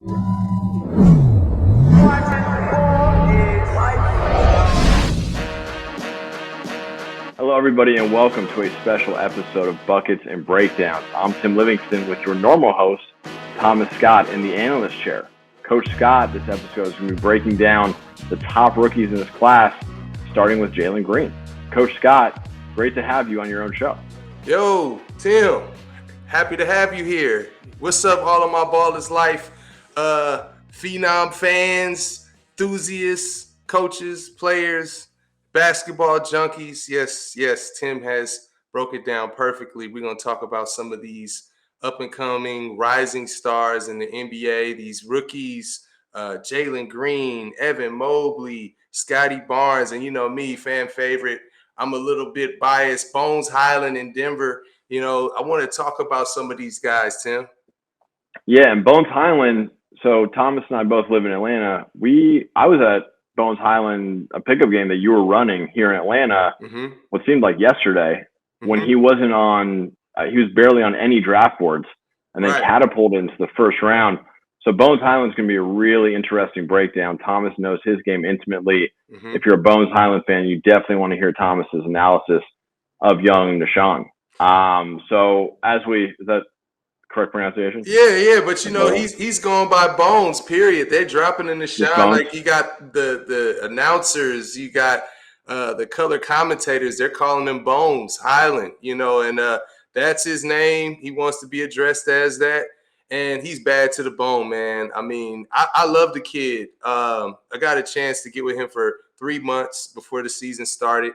Hello, everybody, and welcome to a special episode of Buckets and Breakdowns. I'm Tim Livingston with your normal host, Thomas Scott, in the analyst chair. Coach Scott, this episode is going to be breaking down the top rookies in this class, starting with Jalen Green. Coach Scott, great to have you on your own show. Yo, Tim, happy to have you here. What's up, all of my Ballers Life Phenom fans, enthusiasts, coaches, players, basketball junkies? Yes, Tim has broke it down perfectly. We're going to talk about some of these up-and-coming rising stars in the NBA, these rookies, Jalen Green, Evan Mobley, Scottie Barnes, and you know me, fan favorite. I'm a little bit biased, Bones Hyland in Denver. You know, I want to talk about some of these guys, Tim. Yeah, and Bones Hyland, so Thomas and I both live in Atlanta. I was at Bones Hyland, a pickup game that you were running here in Atlanta, what seemed like yesterday, when he wasn't on, he was barely on any draft boards, and then catapulted into the first round. So Bones Hyland's going to be a really interesting breakdown. Thomas knows his game intimately. If you're a Bones Hyland fan, you definitely want to hear Thomas's analysis of young Deshaun. Is that correct pronunciation? Yeah, but you know, he's going by Bones, period. They're dropping in the shot. Like, you got the announcers, you got the color commentators, they're calling him Bones Hyland, you know, and that's his name. He wants to be addressed as that. And he's bad to the bone, man. I mean, I love the kid. I got a chance to get with him for 3 months before the season started.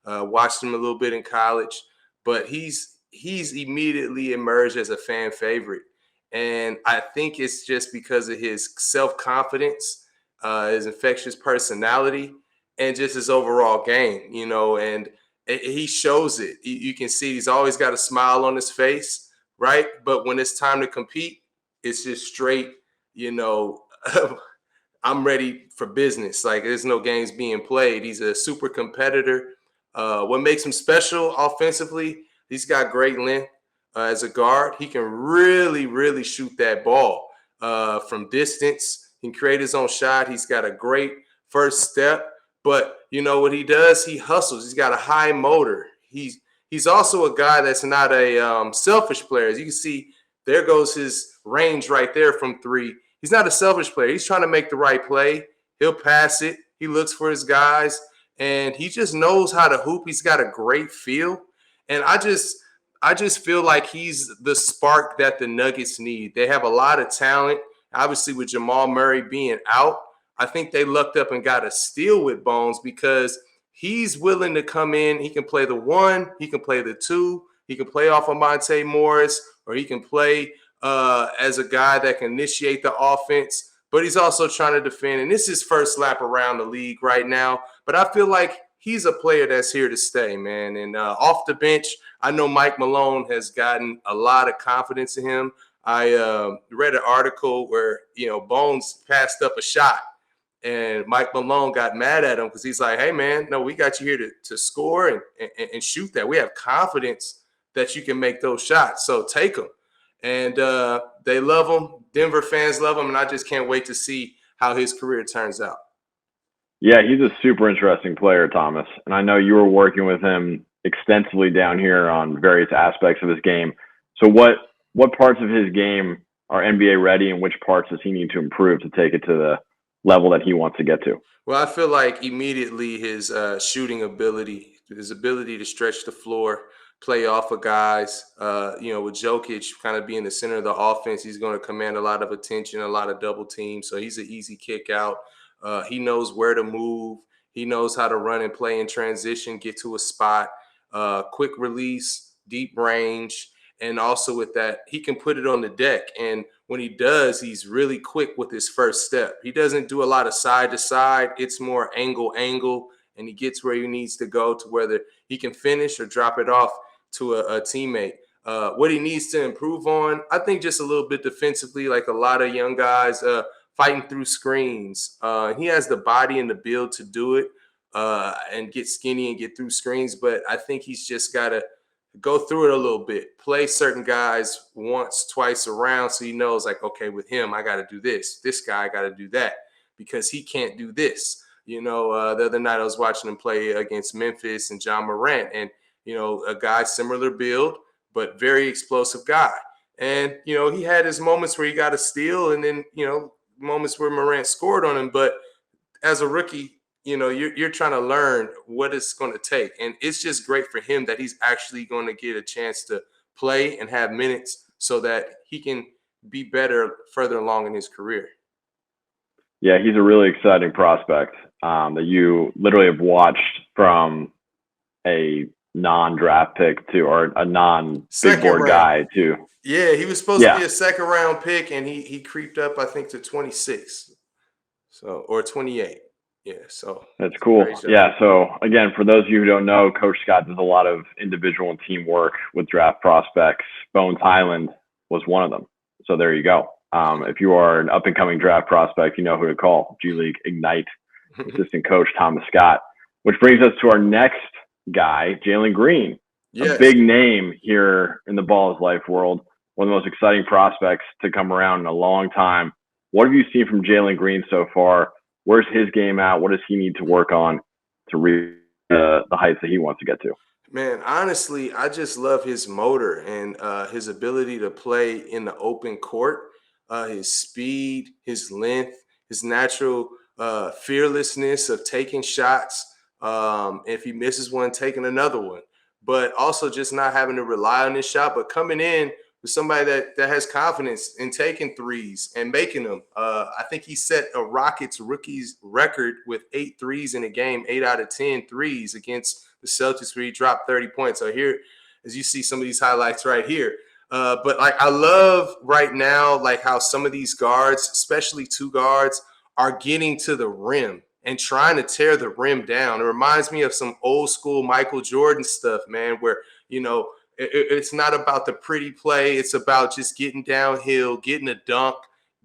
Watched him a little bit in college, but he's immediately emerged as a fan favorite. And I think it's just because of his self-confidence, his infectious personality, and just his overall game, you know, and he shows it. You can see he's always got a smile on his face, right? But when it's time to compete, it's just straight, you know, I'm ready for business. Like, there's no games being played. He's a super competitor. What makes him special offensively, he's got great length as a guard. He can really, really shoot that ball from distance. He can create his own shot. He's got a great first step. But you know what he does? He hustles. He's got a high motor. He's also a guy that's not a selfish player. As you can see, there goes his range right there from three. He's not a selfish player. He's trying to make the right play. He'll pass it. He looks for his guys, and he just knows how to hoop. He's got a great feel, and I just feel like he's the spark that the Nuggets need. They have a lot of talent. Obviously, with Jamal Murray being out, I think they lucked up and got a steal with Bones because he's willing to come in. He can play the one. He can play the two. He can play off of Monte Morris, or he can play as a guy that can initiate the offense. But he's also trying to defend. And this is his first lap around the league right now. But I feel like he's a player that's here to stay, man. And off the bench, I know Mike Malone has gotten a lot of confidence in him. I read an article where, you know, Bones passed up a shot, and Mike Malone got mad at him because he's like, hey, man, no, we got you here to score and shoot that. We have confidence that you can make those shots, so take them. And they love him. Denver fans love him, and I just can't wait to see how his career turns out. Yeah, he's a super interesting player, Thomas. And I know you were working with him extensively down here on various aspects of his game. So what parts of his game are NBA ready, and which parts does he need to improve to take it to the level that he wants to get to? Well, I feel like immediately his shooting ability, his ability to stretch the floor, play off of guys, you know, with Jokic kind of being the center of the offense, he's going to command a lot of attention, a lot of double teams. So he's an easy kick out. He knows where to move. He knows how to run and play in transition, get to a spot, quick release, deep range. And also with that, he can put it on the deck. And when he does, he's really quick with his first step. He doesn't do a lot of side to side. It's more angle, and he gets where he needs to go to whether he can finish or drop it off to a teammate. What he needs to improve on, I think just a little bit defensively, like a lot of young guys fighting through screens. He has the body and the build to do it and get skinny and get through screens, but I think he's just got to go through it a little bit, play certain guys once, twice around, so he knows like, okay, with him, I got to do this. This guy, I got to do that because he can't do this. The other night I was watching him play against Memphis and John Morant, and a guy similar build, but very explosive guy. And he had his moments where he got a steal, and then moments where Morant scored on him. But as a rookie, you're trying to learn what it's going to take. And it's just great for him that he's actually going to get a chance to play and have minutes so that he can be better further along in his career. Yeah, he's a really exciting prospect that you literally have watched from a non-draft pick to, or a non-big board guy to. Yeah, he was supposed to be a second round pick, and he creeped up, I think, to 26, or 28. Yeah, so that's cool. Yeah, so again, for those of you who don't know, Coach Scott does a lot of individual and team work with draft prospects. Bones Hyland was one of them. So there you go. If you are an up-and-coming draft prospect, you know who to call. G League Ignite assistant coach Thomas Scott. Which brings us to our next guy, Jalen Green. Yes. A big name here in the Ball is Life world. One of the most exciting prospects to come around in a long time. What have you seen from Jalen Green so far? Where's his game at? What does he need to work on to reach the heights that he wants to get to? Man, honestly, I just love his motor and his ability to play in the open court, his speed, his length, his natural fearlessness of taking shots. If he misses one, taking another one. But also just not having to rely on his shot, but coming in with somebody that has confidence in taking threes and making them. I think he set a Rockets rookie's record with 8 threes in a game, 8 out of 10 threes against the Celtics, where he dropped 30 points. So here, as you see some of these highlights right here. But like, I love right now, like how some of these guards, especially 2 guards, are getting to the rim and trying to tear the rim down. It reminds me of some old school Michael Jordan stuff, man, where, it's not about the pretty play. It's about just getting downhill, getting a dunk,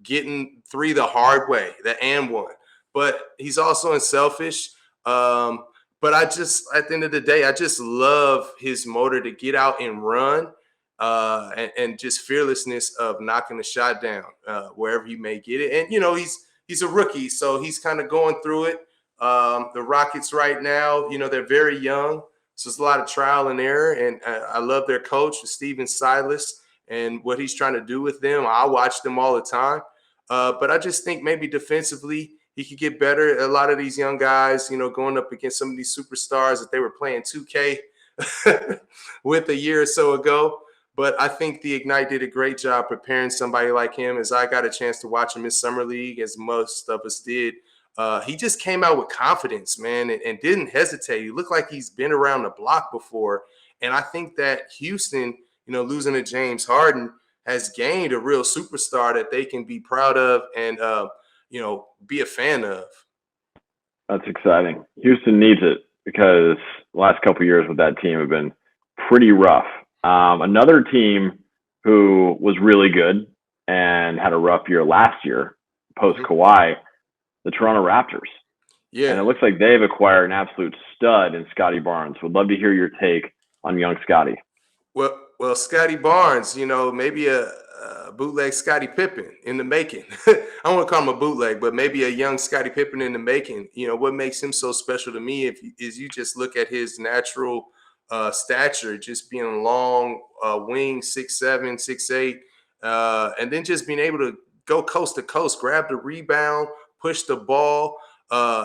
getting 3 the hard way, the and one. But he's also unselfish. But at the end of the day, I just love his motor to get out and run and just fearlessness of knocking the shot down wherever he may get it. And, he's a rookie, so he's kind of going through it. The Rockets right now, they're very young. So it's a lot of trial and error, and I love their coach, Steven Silas, and what he's trying to do with them. I watch them all the time. But I just think maybe defensively he could get better. A lot of these young guys, going up against some of these superstars that they were playing 2K with a year or so ago. But I think the Ignite did a great job preparing somebody like him, as I got a chance to watch him in Summer League, as most of us did. He just came out with confidence, man, and didn't hesitate. He looked like he's been around the block before. And I think that Houston, losing to James Harden, has gained a real superstar that they can be proud of and, be a fan of. That's exciting. Houston needs it because the last couple of years with that team have been pretty rough. Another team who was really good and had a rough year last year, post-Kawhi, the Toronto Raptors. Yeah. And it looks like they've acquired an absolute stud in Scottie Barnes. Would love to hear your take on young Scottie. Well, Scottie Barnes, maybe a bootleg Scottie Pippen in the making. I don't want to call him a bootleg, but maybe a young Scottie Pippen in the making. What makes him so special to me is you just look at his natural stature, just being long, wing, 6'7", 6'8", and then just being able to go coast to coast, grab the rebound, push the ball.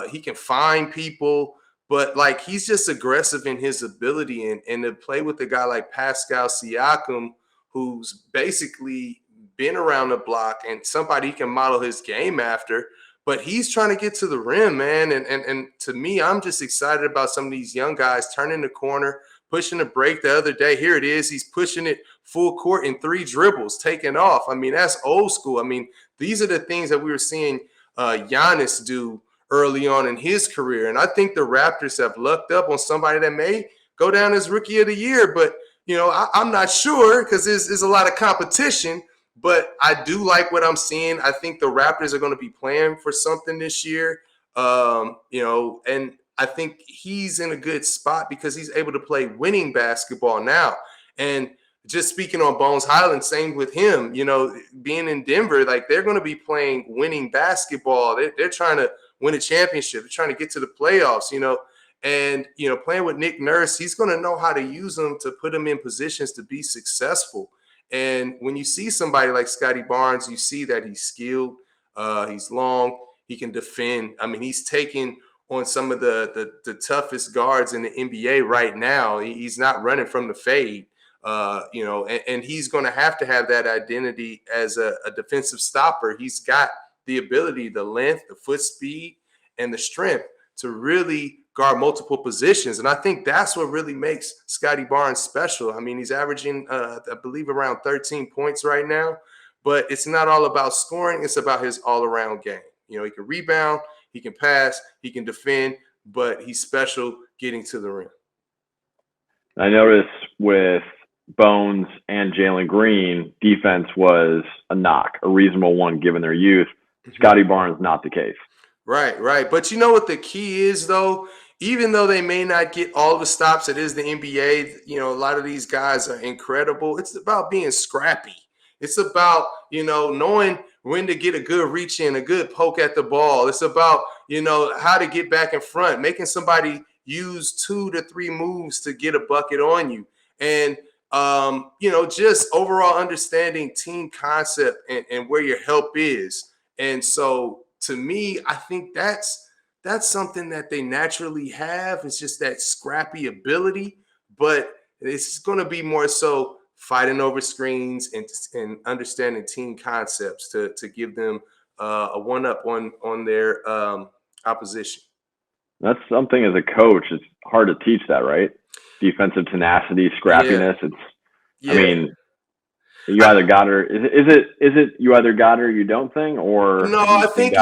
He can find people, but like he's just aggressive in his ability and to play with a guy like Pascal Siakam, who's basically been around the block and somebody he can model his game after. But he's trying to get to the rim, man. And to me, I'm just excited about some of these young guys turning the corner, pushing the break the other day. Here it is. He's pushing it full court in 3 dribbles, taking off. I mean, that's old school. I mean, these are the things that we were seeing Giannis do early on in his career. And I think the Raptors have lucked up on somebody that may go down as Rookie of the Year. But, I'm not sure because there's a lot of competition. But I do like what I'm seeing. I think the Raptors are going to be playing for something this year, and I think he's in a good spot because he's able to play winning basketball now. And just speaking on Bones Hyland, same with him, being in Denver, like they're going to be playing winning basketball. They're trying to win a championship. They're trying to get to the playoffs, and, playing with Nick Nurse, he's going to know how to use them to put them in positions to be successful. And when you see somebody like Scottie Barnes, you see that he's skilled, he's long, he can defend. I mean, he's taking on some of the toughest guards in the NBA right now. He's not running from the fade. And he's going to have that identity as a defensive stopper. He's got the ability, the length, the foot speed, and the strength to really guard multiple positions. And I think that's what really makes Scottie Barnes special. I mean, he's averaging, I believe, around 13 points right now, but it's not all about scoring. It's about his all-around game. He can rebound, he can pass, he can defend, but he's special getting to the rim. I noticed with Bones and Jalen Green, defense was a knock, a reasonable one given their youth. Scottie Barnes, not the case. Right. But you know what the key is, though? Even though they may not get all the stops, it is the NBA. A lot of these guys are incredible. It's about being scrappy. It's about, knowing when to get a good reach in, a good poke at the ball. It's about, how to get back in front, making somebody use 2 to 3 moves to get a bucket on you. And, just overall understanding team concept and where your help is. And so to me, I think that's something that they naturally have. It's just that scrappy ability, but it's going to be more so fighting over screens and understanding team concepts to give them a one-up on their opposition. That's something as a coach, it's hard to teach that, right? Defensive tenacity, scrappiness. I mean, you either got her. Is it you either got her, you don't think, or no? I think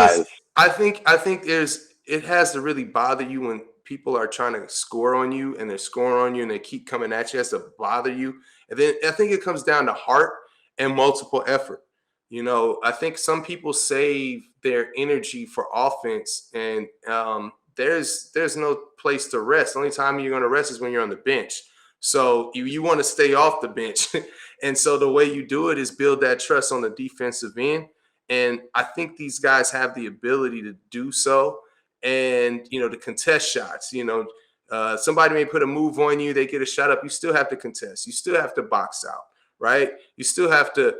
it has to really bother you when people are trying to score on you and they're scoring on you and they keep coming at you. It has to bother you. And then I think it comes down to heart and multiple effort. I think some people save their energy for offense, and there's no place to rest. The only time you're going to rest is when you're on the bench. So you want to stay off the bench. And so the way you do it is build that trust on the defensive end. And I think these guys have the ability to do so. And, to contest shots, somebody may put a move on you, they get a shot up. You still have to contest. You still have to box out, right? You still have to,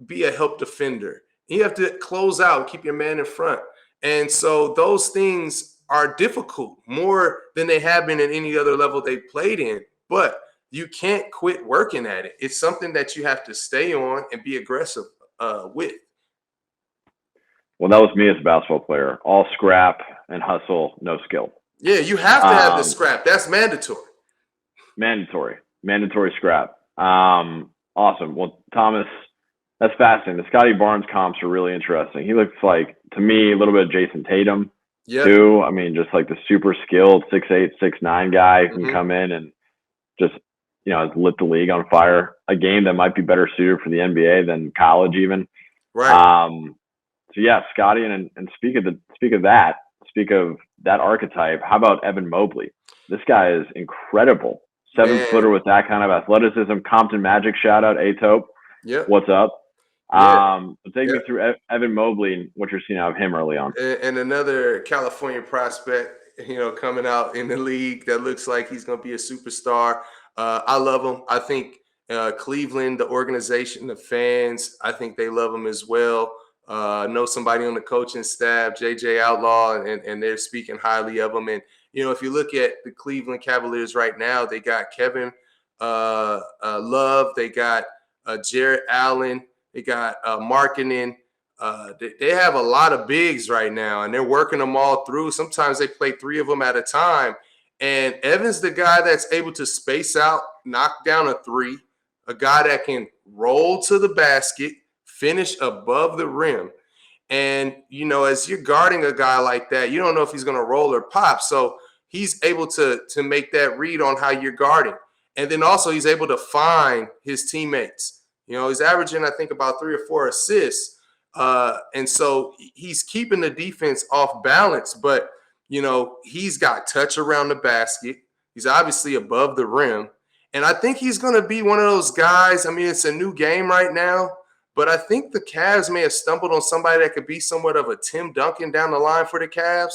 be a help defender. You have to close out, keep your man in front. And so those things are difficult, more than they have been at any other level they've played in. But you can't quit working at it. It's something that you have to stay on and be aggressive with. Well, that was me as a basketball player. All scrap and hustle, no skill. Yeah, you have to have the scrap. That's mandatory. Mandatory scrap. Awesome. Well, Thomas, that's fascinating. The Scottie Barnes comps are really interesting. He looks like, to me, a little bit of Jason Tatum, too. I mean, just like the super skilled 6'8", 6'9" guy who can come in and just, has lit the league on fire. A game that might be better suited for the NBA than college even. Right. So yeah, Scottie, and speak of that archetype. How about Evan Mobley? This guy is incredible. 7-footer with that kind of athleticism. Compton Magic shout out, A-Tope. Yeah. What's up? So take me through Evan Mobley and what you're seeing out of him early on. And another California prospect, coming out in the league that looks like he's going to be a superstar. I love him. I think Cleveland, the organization, the fans, I think they love him as well. I know somebody on the coaching staff, JJ Outlaw, and they're speaking highly of him. And, if you look at the Cleveland Cavaliers right now, they got Kevin Love, they got Jarrett Allen, they got Markkanen. They have a lot of bigs right now, and they're working them all through. Sometimes they play 3 of them at a time. And Evan's the guy that's able to space out, knock down a 3, a guy that can roll to the basket, finish above the rim. And, as you're guarding a guy like that, you don't know if he's going to roll or pop. So he's able to make that read on how you're guarding. And then also he's able to find his teammates. He's averaging, I think, about 3 or 4 assists. And so he's keeping the defense off balance, but, he's got touch around the basket. He's obviously above the rim. And I think he's going to be one of those guys. I mean, it's a new game right now, but I think the Cavs may have stumbled on somebody that could be somewhat of a Tim Duncan down the line for the Cavs,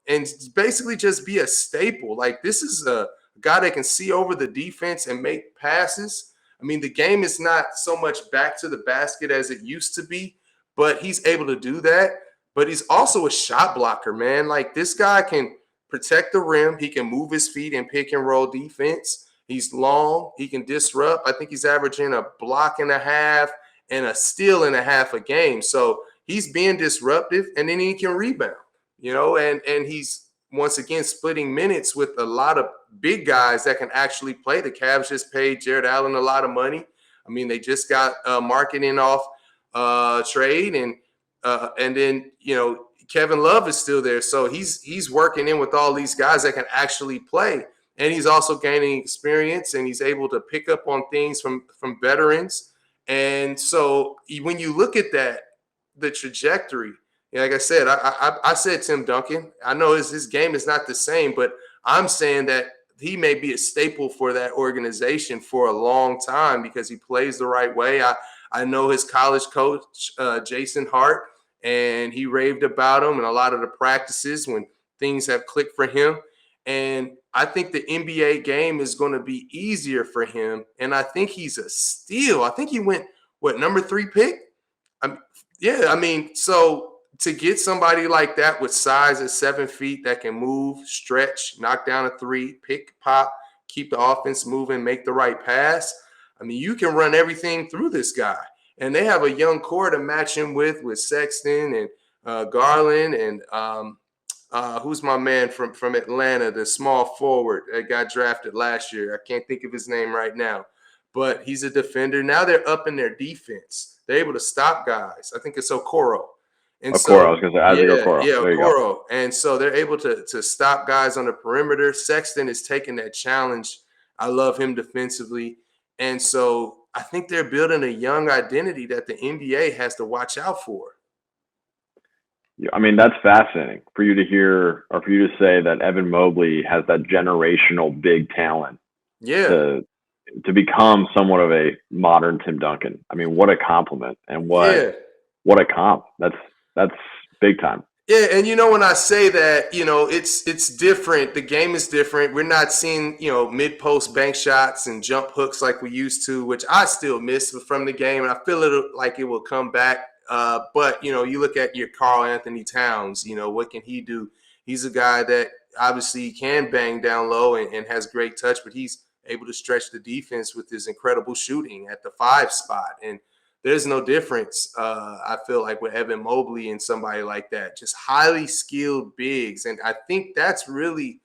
and basically just be a staple. Like, this is a guy that can see over the defense and make passes. I mean, the game is not so much back to the basket as it used to be, but he's able to do that. But he's also a shot blocker, man. Like, this guy can protect the rim. He can move his feet and pick and roll defense. He's long. He can disrupt. I think he's averaging a block and a half and a steal and a half a game. So he's being disruptive, and then he can rebound, and he's once again splitting minutes with a lot of big guys that can actually play. The Cavs just paid Jared Allen a lot of money. I mean, they just got marketing off trade, and then Kevin Love is still there, so he's working in with all these guys that can actually play. And he's also gaining experience, and he's able to pick up on things from veterans. And so when you look at that, the trajectory, like I said, I said Tim Duncan. I know his game is not the same, but I'm saying that he may be a staple for that organization for a long time because he plays the right way. I know his college coach, Jason Hart, and he raved about him in a lot of the practices when things have clicked for him. And I think the NBA game is going to be easier for him. And I think he's a steal. I think he went, number 3 pick? So to get somebody like that with size at 7 feet that can move, stretch, knock down a 3, pick, pop, keep the offense moving, make the right pass. I mean, you can run everything through this guy. And they have a young core to match him with Sexton and Garland and who's my man from Atlanta, the small forward that got drafted last year. I can't think of his name right now, but he's a defender. Now they're up in their defense. They're able to stop guys. I think it's Okoro. And Okoro, I was going to say, Isaac Okoro. Yeah, Okoro. And so they're able to stop guys on the perimeter. Sexton is taking that challenge. I love him defensively. And so I think they're building a young identity that the NBA has to watch out for. I mean, that's fascinating for you to hear, or for you to say that Evan Mobley has that generational big talent. Yeah. To become somewhat of a modern Tim Duncan. I mean, what a compliment, and what a comp. That's big time. Yeah, and when I say that, it's different. The game is different. We're not seeing, mid-post bank shots and jump hooks like we used to, which I still miss from the game, and I feel like it will come back. But, you look at your Karl Anthony Towns, what can he do? He's a guy that obviously can bang down low and has great touch, but he's able to stretch the defense with his incredible shooting at the 5 spot. And there's no difference, I feel like, with Evan Mobley and somebody like that. Just highly skilled bigs. And I think that's really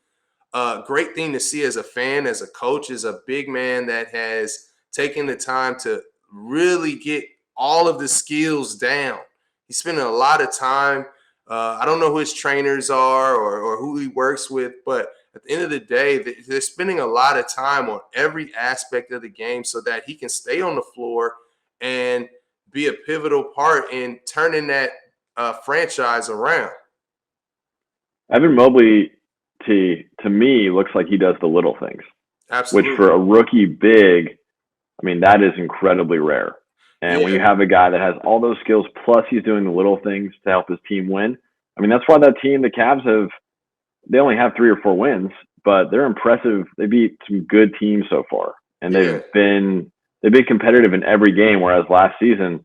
a great thing to see as a fan, as a coach, is a big man that has taken the time to really get all of the skills down. He's spending a lot of time. I don't know who his trainers are or who he works with, but at the end of the day, they're spending a lot of time on every aspect of the game so that he can stay on the floor and be a pivotal part in turning that franchise around. Evan Mobley, to me, looks like he does the little things. Absolutely. Which for a rookie big, I mean, that is incredibly rare. And when you have a guy that has all those skills, plus he's doing the little things to help his team win, I mean, that's why that team, the Cavs, they only have 3 or 4 wins, but they're impressive. They beat some good teams so far, and they've been competitive in every game. Whereas last season,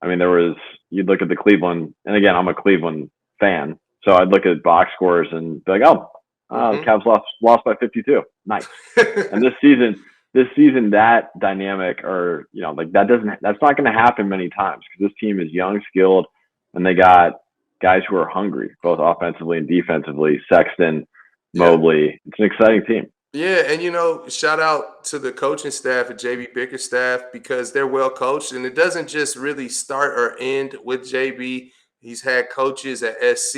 I mean, you'd look at the Cleveland, and again, I'm a Cleveland fan, so I'd look at box scores and be like, the Cavs lost by 52. Nice. And this season, that dynamic, or that's not going to happen many times because this team is young, skilled, and they got guys who are hungry, both offensively and defensively. Sexton, Mobley. It's an exciting team. Yeah, and shout out to the coaching staff at JB Bickerstaff because they're well coached, and it doesn't just really start or end with JB. He's had coaches at SC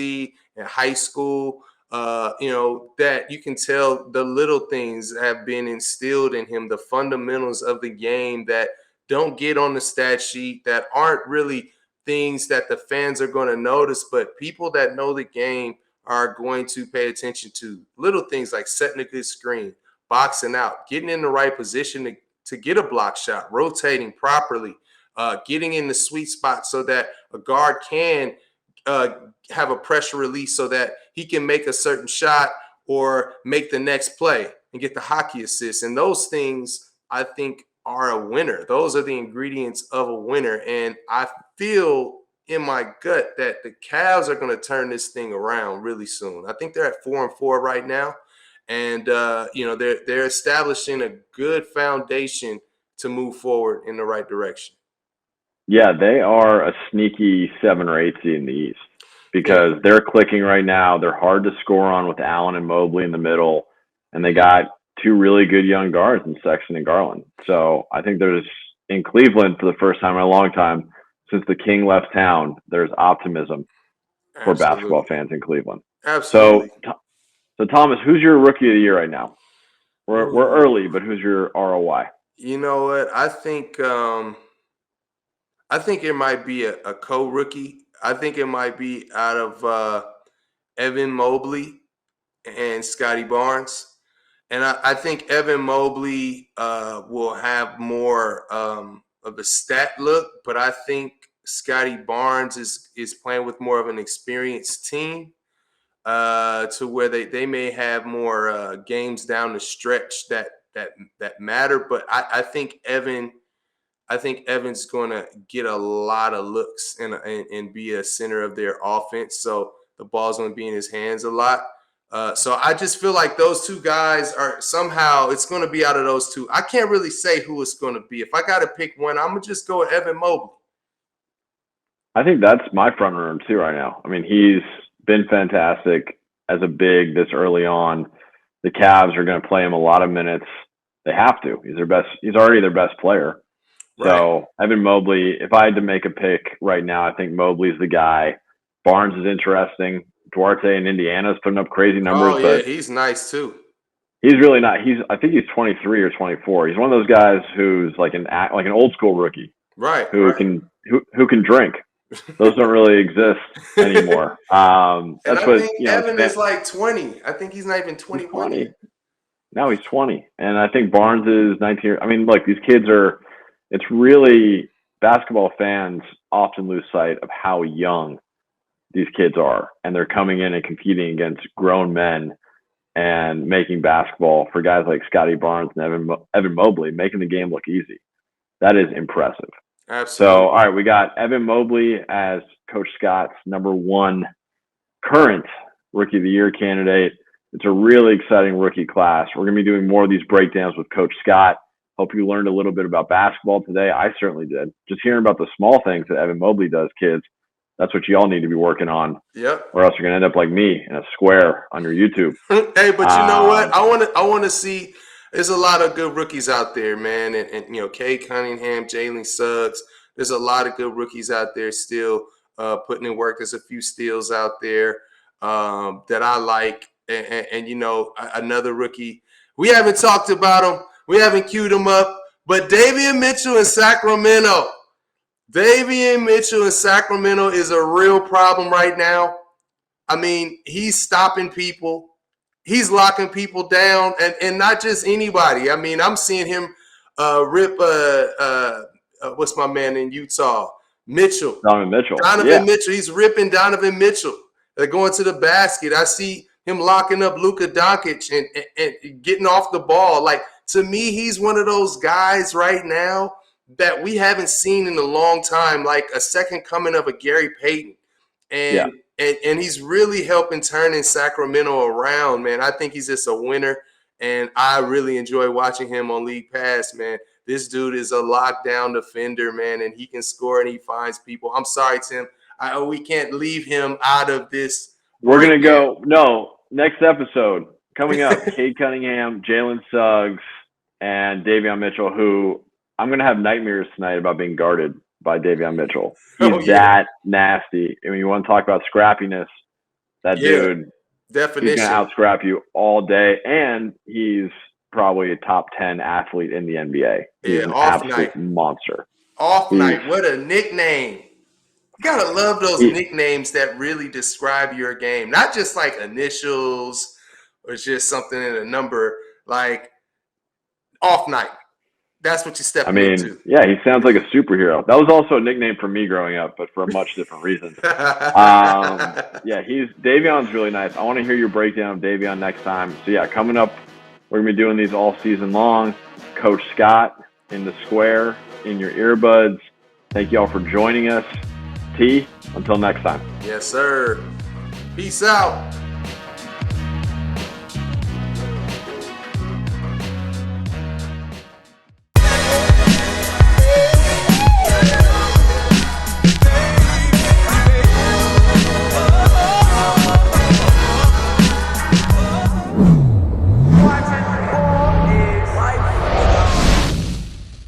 and high school, that you can tell the little things have been instilled in him, the fundamentals of the game that don't get on the stat sheet, that aren't really things that the fans are going to notice, but people that know the game are going to pay attention to. Little things like setting a good screen, boxing out, getting in the right position to get a block shot, rotating properly, getting in the sweet spot so that a guard can have a pressure release so that he can make a certain shot or make the next play and get the hockey assist. And those things, I think, are a winner. Those are the ingredients of a winner. And I feel in my gut that the Cavs are going to turn this thing around really soon. I think they're at 4-4 right now. And, they're establishing a good foundation to move forward in the right direction. Yeah, they are a sneaky 7 or 8 seed in the East because they're clicking right now. They're hard to score on with Allen and Mobley in the middle, and they got 2 really good young guards in Sexton and Garland. So I think there's, in Cleveland, for the first time in a long time, since the King left town, there's optimism for basketball fans in Cleveland. Absolutely. So Thomas, who's your rookie of the year right now? We're early, but who's your ROY? You know what? I think it might be a co-rookie. I think it might be out of Evan Mobley and Scottie Barnes. And I think Evan Mobley will have more of a stat look, but I think Scottie Barnes is playing with more of an experienced team to where they may have more games down the stretch that matter. But I think Evan's going to get a lot of looks and be a center of their offense. So the ball's going to be in his hands a lot. So I just feel like those two guys are somehow it's going to be out of those two. I can't really say who it's going to be. If I got to pick one, I'm going to just go with Evan Mobley. I think that's my front runner too right now. I mean, he's been fantastic as a big this early on. The Cavs are going to play him a lot of minutes. They have to. He's already their best player. Right. So Evan Mobley, if I had to make a pick right now, I think Mobley's the guy. Barnes is interesting. Duarte in Indiana's putting up crazy numbers. Oh yeah, but he's nice too. He's really not. I think he's 23 or 24. He's one of those guys who's like an old school rookie, right? Who can drink. Those don't really exist anymore. That's what Evan is like 20. I think he's not even 21 yet. No, he's 20, and I think Barnes is 19. I mean, look, these kids are. It's really basketball fans often lose sight of how young these kids are, and they're coming in and competing against grown men and making basketball for guys like Scottie Barnes and Evan Mobley, making the game look easy. That is impressive. Absolutely. So, all right, we got Evan Mobley as Coach Scott's #1 current Rookie of the Year candidate. It's a really exciting rookie class. We're going to be doing more of these breakdowns with Coach Scott. Hope you learned a little bit about basketball today. I certainly did. Just hearing about the small things that Evan Mobley does, kids, that's what you all need to be working on. Yep. Or else you're going to end up like me in a square on your YouTube. Hey, but you know what? I want to see. There's a lot of good rookies out there, man. And Cade Cunningham, Jalen Suggs. There's a lot of good rookies out there still putting in work. There's a few steals out there that I like. And another rookie. We haven't talked about him. We haven't queued him up. But Davion Mitchell in Sacramento. Davion Mitchell in Sacramento is a real problem right now. I mean, he's stopping people. He's locking people down, and not just anybody. I mean, I'm seeing him rip what's my man in Utah? Mitchell. Donovan Mitchell. Mitchell. He's ripping Donovan Mitchell. They're going to the basket. I see him locking up Luka Doncic and getting off the ball. Like, to me, he's one of those guys right now that we haven't seen in a long time, like a second coming of a Gary Payton. And he's really helping turning Sacramento around, man. I think he's just a winner, and I really enjoy watching him on League Pass, man. This dude is a lockdown defender, man, and he can score and he finds people. I'm sorry, Tim. We can't leave him out of this. We're going to go – no, next episode coming up, Cade Cunningham, Jalen Suggs, and Davion Mitchell, who I'm going to have nightmares tonight about being guarded by Davion Mitchell. He's that nasty. I mean, you want to talk about scrappiness, that dude, definition. He's going to out-scrap you all day, and he's probably a top 10 athlete in the NBA. He's an absolute monster. Off night, what a nickname. You got to love those nicknames that really describe your game. Not just like initials or just something in a number. Like, off night. That's what you're stepping into. Yeah, he sounds like a superhero. That was also a nickname for me growing up, but for a much different reason. Davion's really nice. I want to hear your breakdown of Davion next time. So yeah, coming up, we're gonna be doing these all season long. Coach Scott in the square, in your earbuds. Thank you all for joining us. T, until next time. Yes, sir. Peace out.